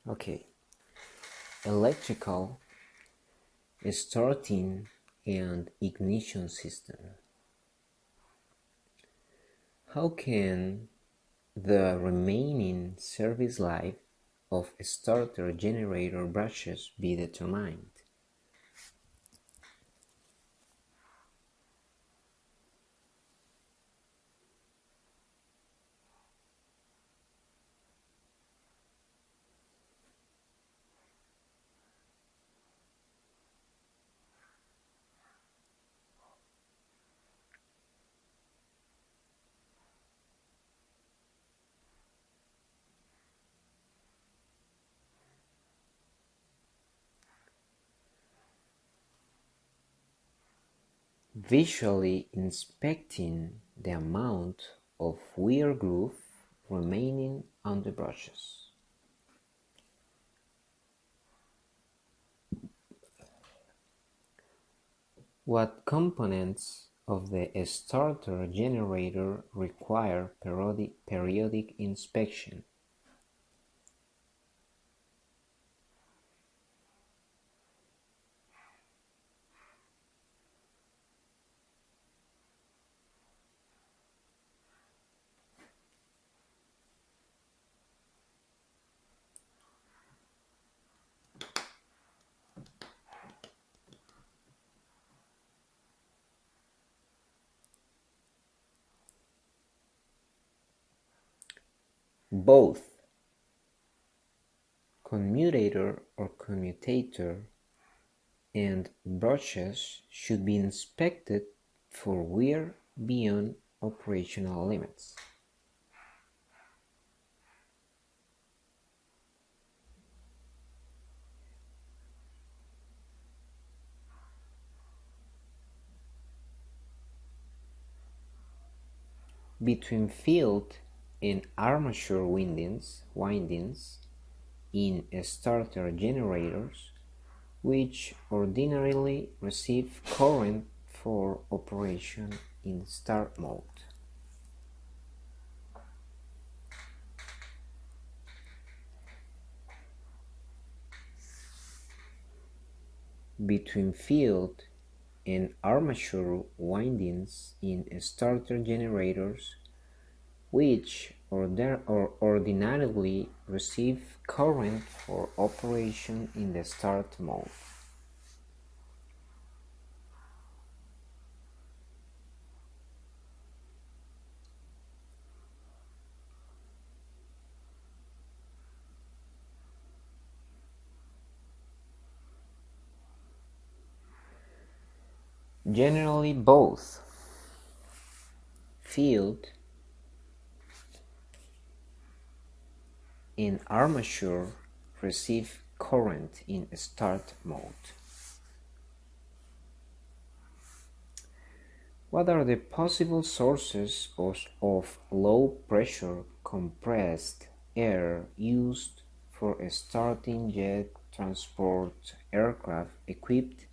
Okay, electrical starting and ignition system. How can the remaining service life of starter generator brushes be determined? Visually inspecting the amount of wear groove remaining on the brushes. What components of the starter generator require periodic inspection? Both commutator or commutator and brushes should be inspected for wear beyond operational limits. Between field and armature windings in starter generators, which ordinarily receive current for operation in start mode. Between field and armature windings in starter generators, which ordinarily receive current for operation in the start mode. Generally both field and armature receive current in start mode. What are the possible sources of low pressure compressed air used for starting jet transport aircraft equipped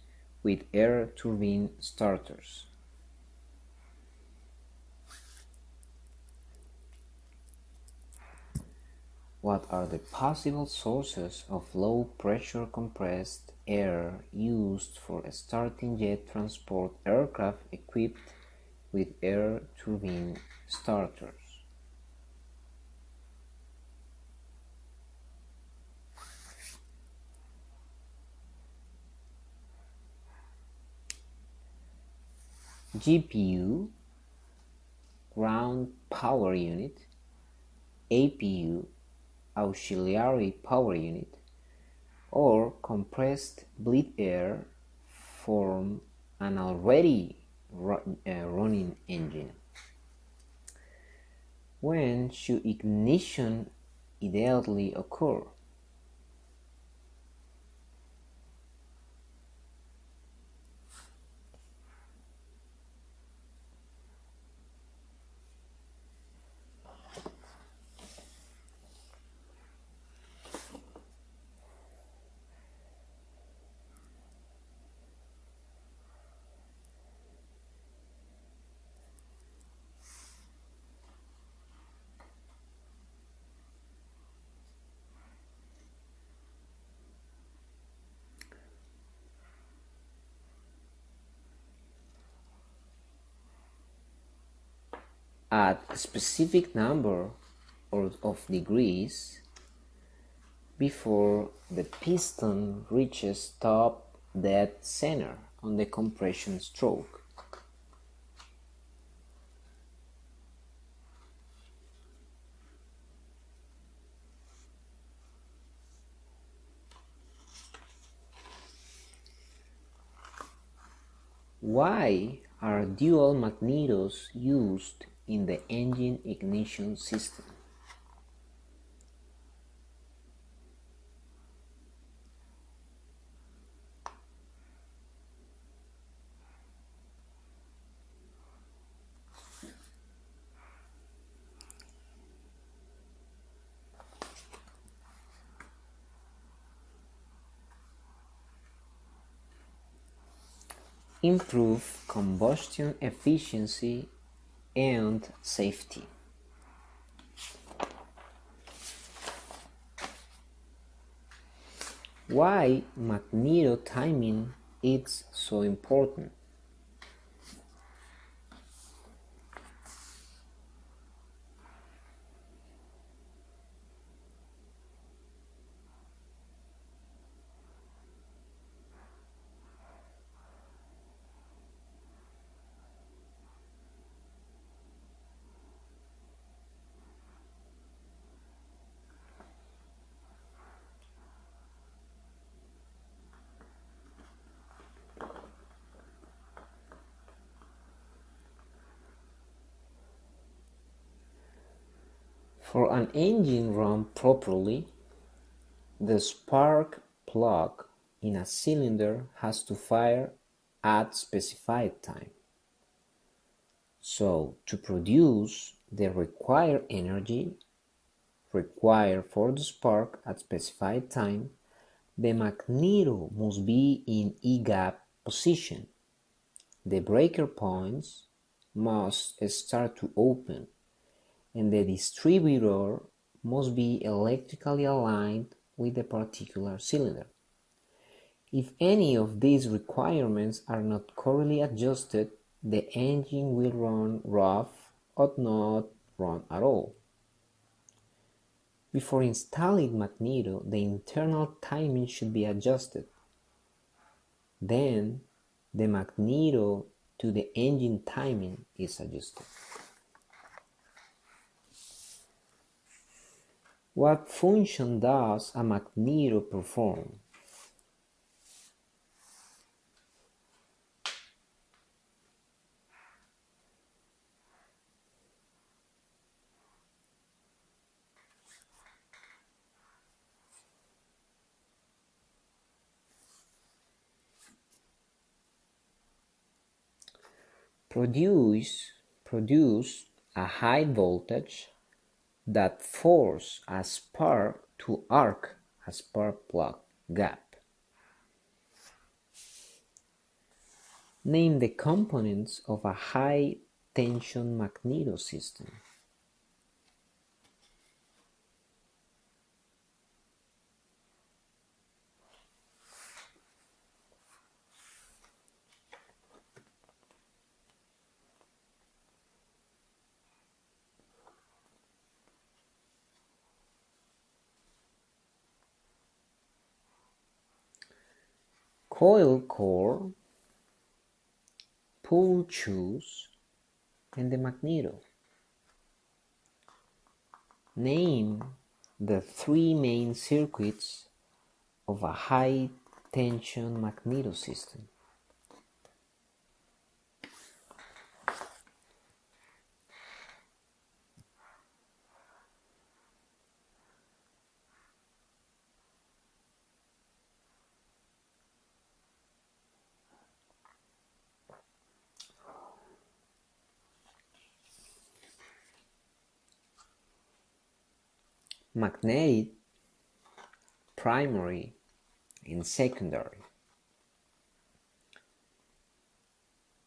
with air turbine starters? What are the possible sources of low-pressure compressed air used for starting jet transport aircraft equipped with air turbine starters? GPU, ground power unit, APU, auxiliary power unit, or compressed bleed air from an already running engine. When should ignition ideally occur? at a specific number of degrees before the piston reaches top dead center on the compression stroke. Why are dual magnetos used in the engine ignition system? Improve combustion efficiency and safety. Why magneto timing is so important? For an engine run properly, the spark plug in a cylinder has to fire at specified time. So, to produce the required energy required for the spark at specified time, the magneto must be in E-gap position. The breaker points must start to open, and the distributor must be electrically aligned with the particular cylinder. If any of these requirements are not correctly adjusted, the engine will run rough or not run at all. Before installing magneto, the internal timing should be adjusted. Then, the magneto to the engine timing is adjusted. What function does a magneto perform? Produce a high voltage that force a spark to arc a spark plug gap. Name the components of a high tension magneto system. Coil core, pull shoes, and the magneto. Name the three main circuits of a high tension magneto system. Magnetic, primary, and secondary.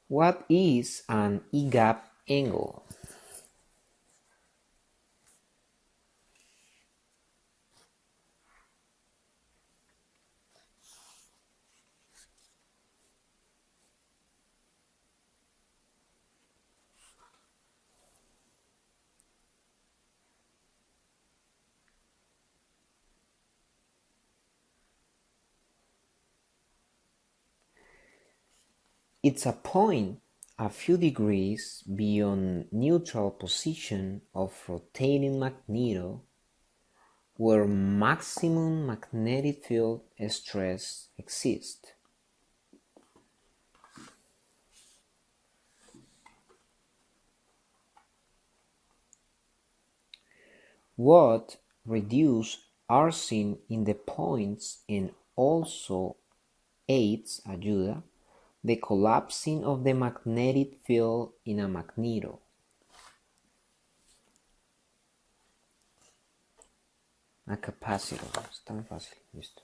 What is an E-gap angle? It's a point a few degrees beyond neutral position of rotating Magneto where maximum magnetic field stress exists. What reduced are seen in the points and also aids ayuda the collapsing of the magnetic field in a magneto. A capacitor. Es tan fácil. Listo.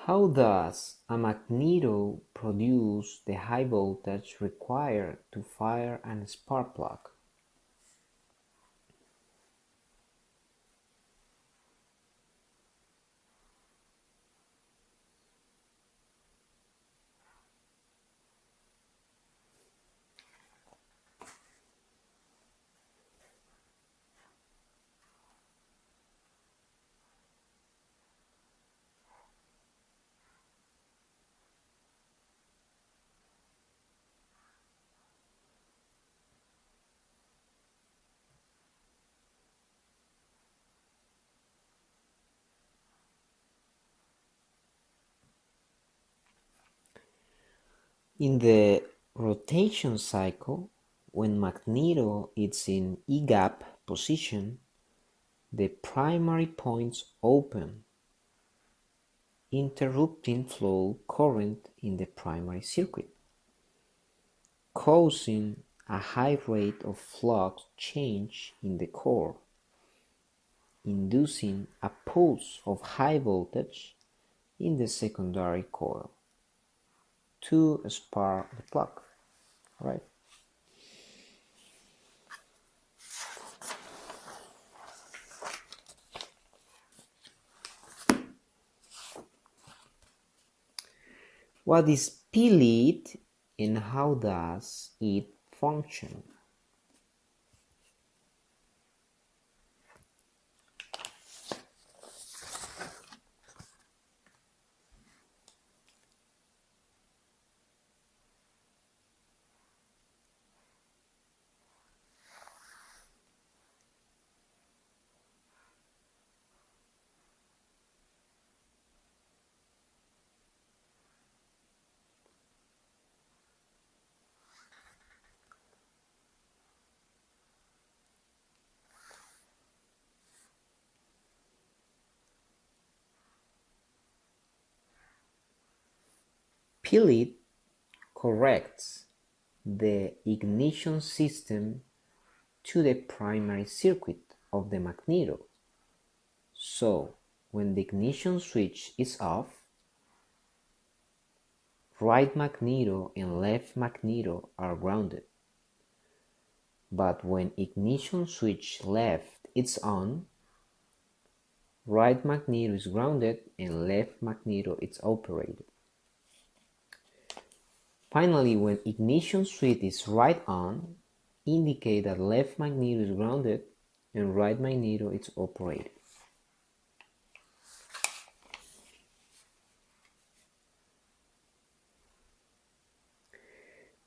How does a magneto produce the high voltage required to fire a spark plug? In the rotation cycle, when magneto is in E-gap position, the primary points open, interrupting flow current in the primary circuit, causing a high rate of flux change in the core, inducing a pulse of high voltage in the secondary coil to spark the plug, right? What is P-lead and how does it function? P-lead corrects the ignition system to the primary circuit of the magneto. So, when the ignition switch is off, right magneto and left magneto are grounded. But when ignition switch left is on, right magneto is grounded and left magneto is operated. Finally, when ignition switch is right on, indicate that left magneto is grounded and right magneto is operated.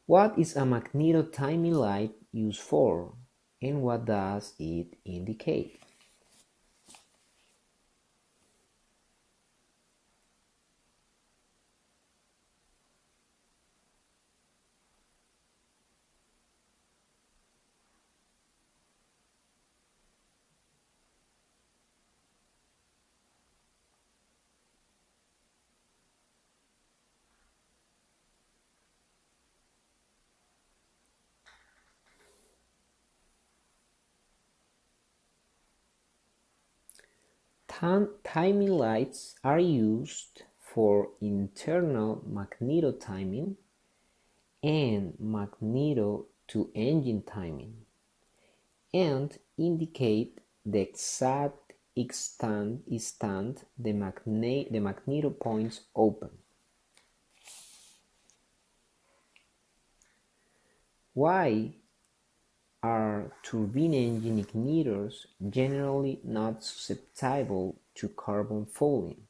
What is a magneto timing light used for, and what does it indicate? Timing lights are used for internal magneto timing and magneto to engine timing, and indicate the exact instant the magneto points open. Why are turbine engine igniters generally not susceptible to carbon fouling?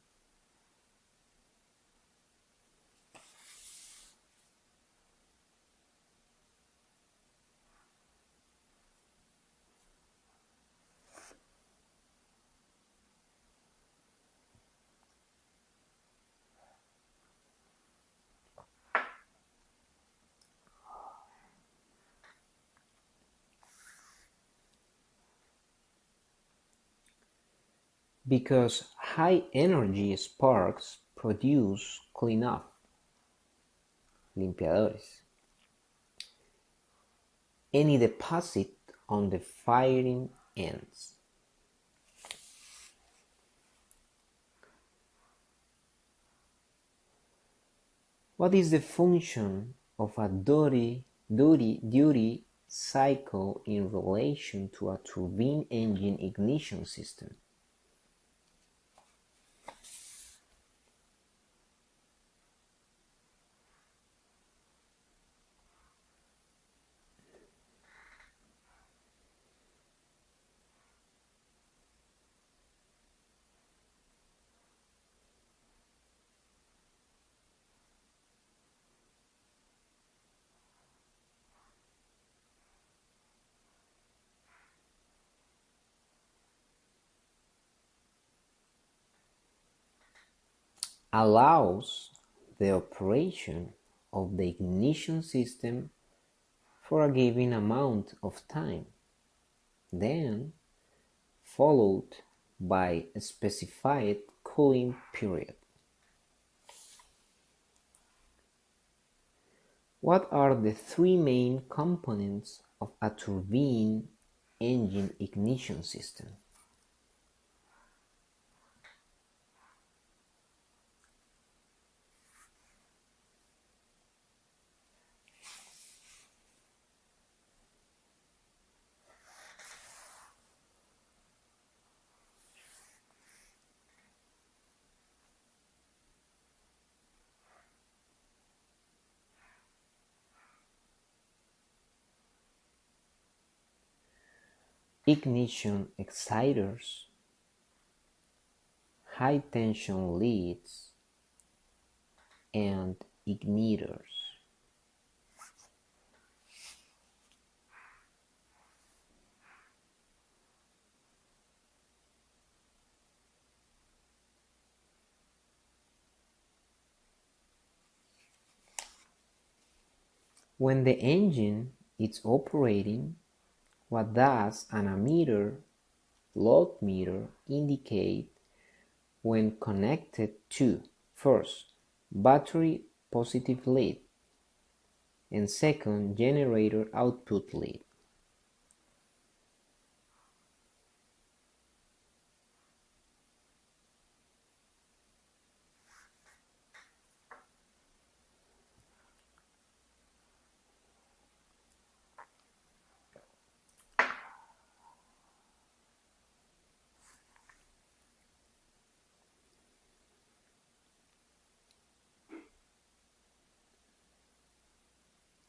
Because high-energy sparks produce cleanup, limpiadores, any deposit on the firing ends. What is the function of a duty cycle in relation to a turbine engine ignition system? Allows the operation of the ignition system for a given amount of time, then followed by a specified cooling period. What are the three main components of a turbine engine ignition system? Ignition exciters, high tension leads, and igniters. When the engine is operating, what does an ammeter load meter indicate when connected to, first, battery positive lead, and second, generator output lead?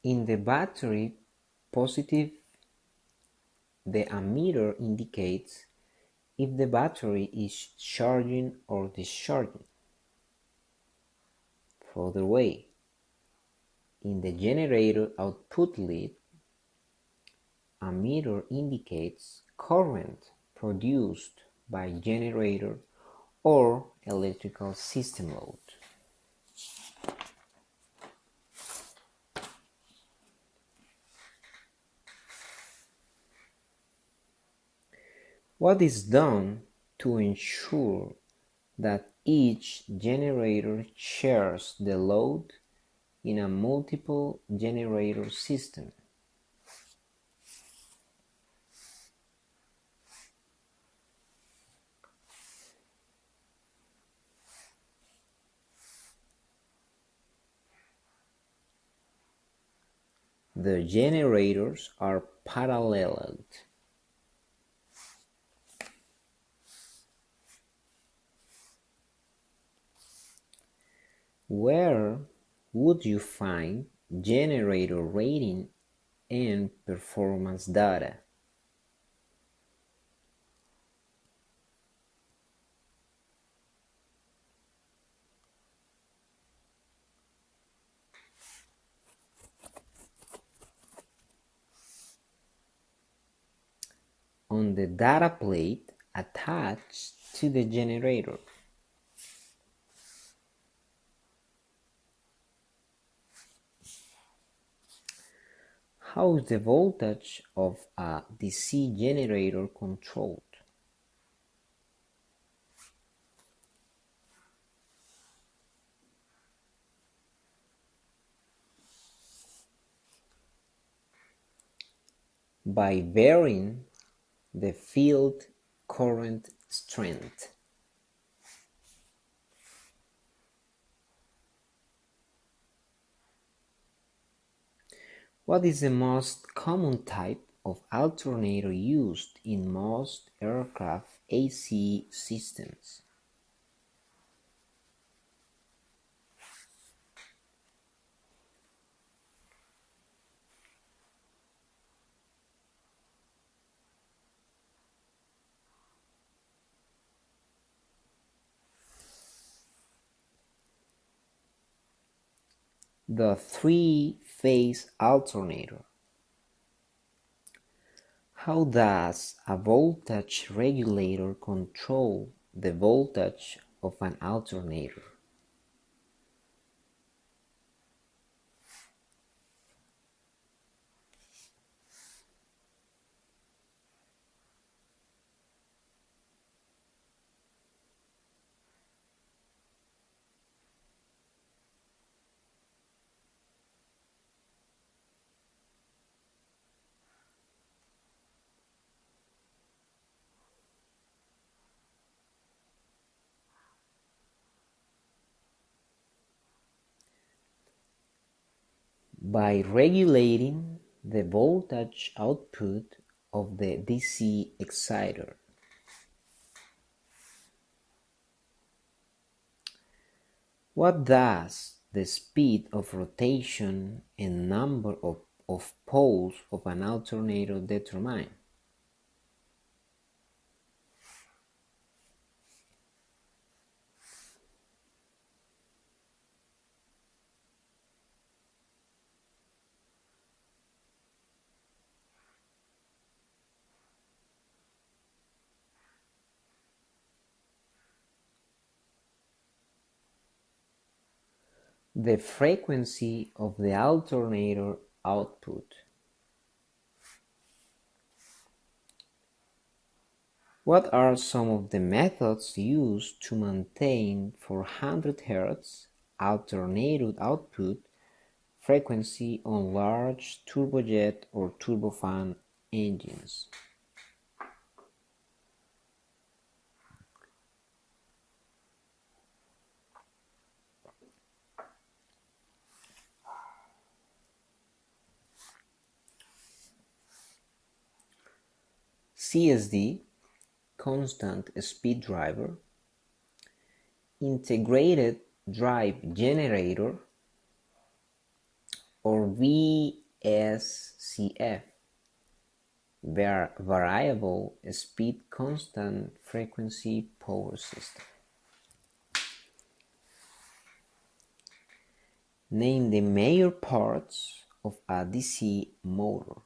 In the battery positive, the ammeter indicates if the battery is charging or discharging. Further away, in the generator output lead, ammeter indicates current produced by generator or electrical system load. What is done to ensure that each generator shares the load in a multiple generator system? The generators are paralleled. Where would you find generator rating and performance data. On the data plate attached to the generator. How is the voltage of a DC generator controlled? By varying the field current strength. What is the most common type of alternator used in most aircraft AC systems? The three-phase alternator. How does a voltage regulator control the voltage of an alternator? By regulating the voltage output of the DC exciter. What does the speed of rotation and number of poles of an alternator determine? The frequency of the alternator output. What are some of the methods used to maintain 400 Hz alternator output frequency on large turbojet or turbofan engines? CSD, constant speed driver, integrated drive generator, or VSCF, variable speed constant frequency power system. Name the major parts of a DC motor.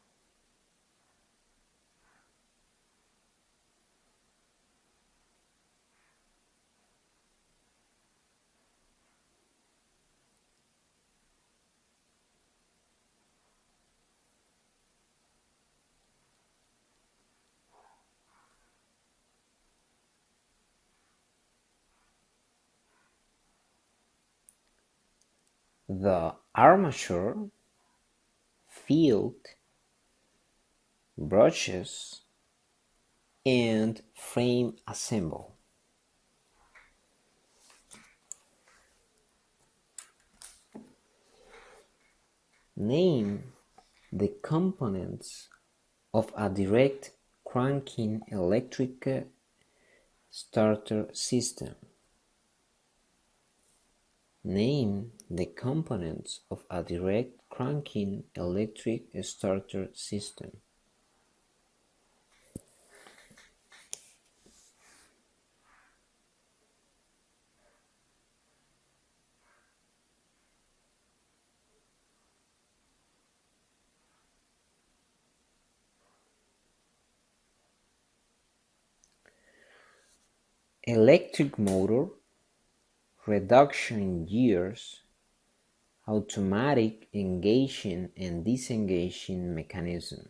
The armature, field, brushes, and frame assemble. Name the components of a direct cranking electric starter system. Name the components of a direct cranking electric starter system. Electric motor, reduction in gears, automatic engaging and disengaging mechanism.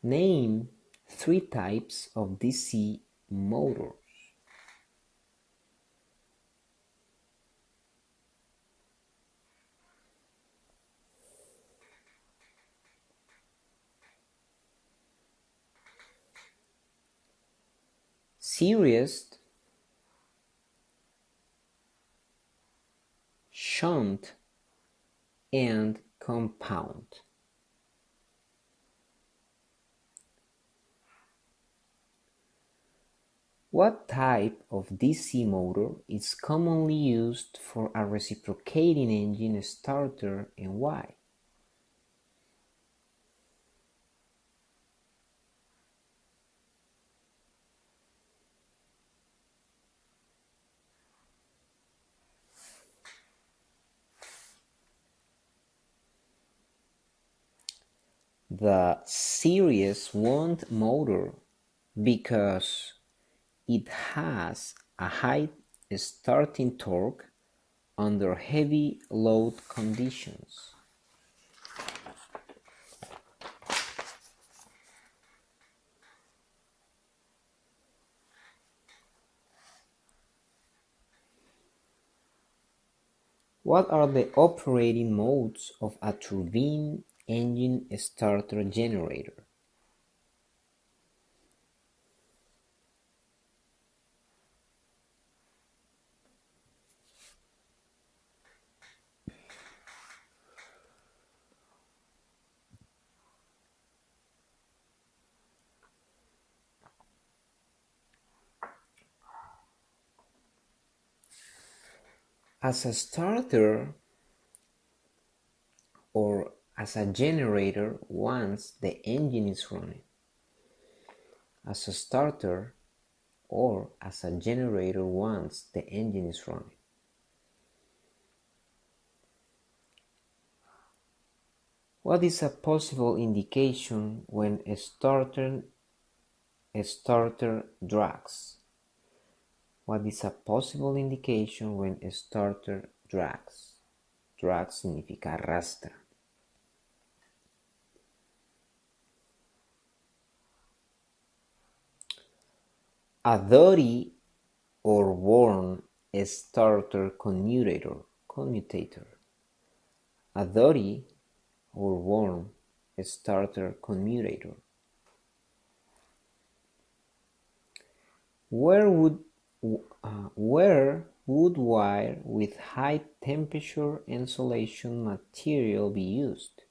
Name 3 types of DC motors. Series, shunt, and compound. What type of DC motor is commonly used for a reciprocating engine starter and why? The series wound motor because it has a high starting torque under heavy load conditions. What are the operating modes of a turbine engine starter generator? As a starter or as a generator once the engine is running. As a starter or as a generator once the engine is running. What is a possible indication when a starter drags? What is a possible indication when a starter drags? Drag significa arrastra. A dirty or worn starter commutator. A dirty or worn starter commutator. Where would wire with high temperature insulation material be used?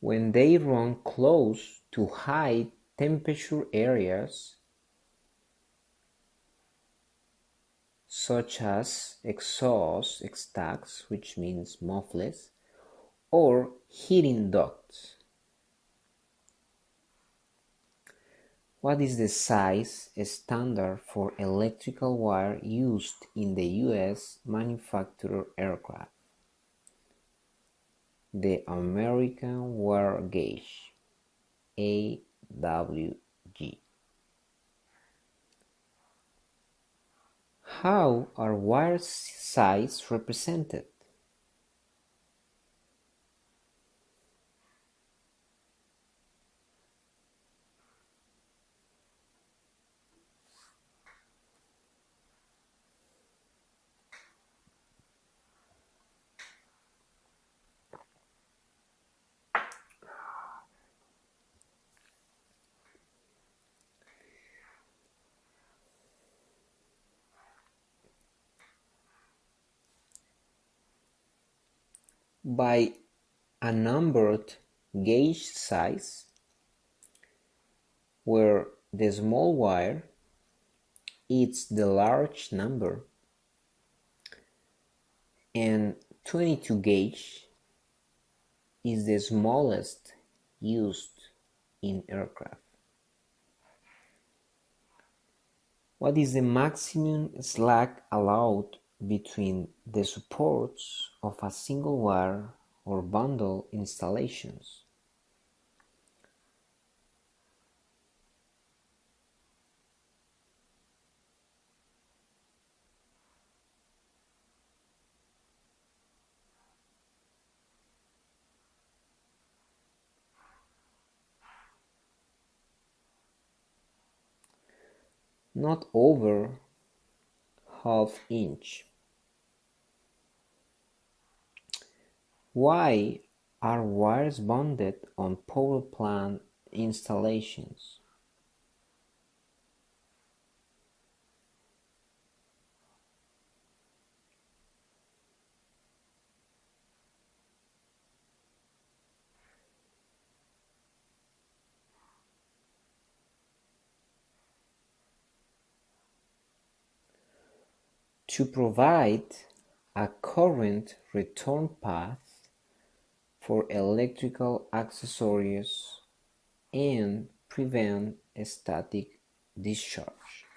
When they run close to high temperature areas, such as exhaust stacks, which means mufflers, or heating ducts. What is the size standard for electrical wire used in the U.S. manufactured aircraft? The American Wire Gauge, AWG. How are wire sizes represented? by a numbered gauge size, where the small wire is the large number and 22 gauge is the smallest used in aircraft. What is the maximum slack allowed between the supports of a single wire or bundle installations? Not over ½ inch. Why are wires bonded on power plant installations? To provide a current return path for electrical accessories and prevent static discharge.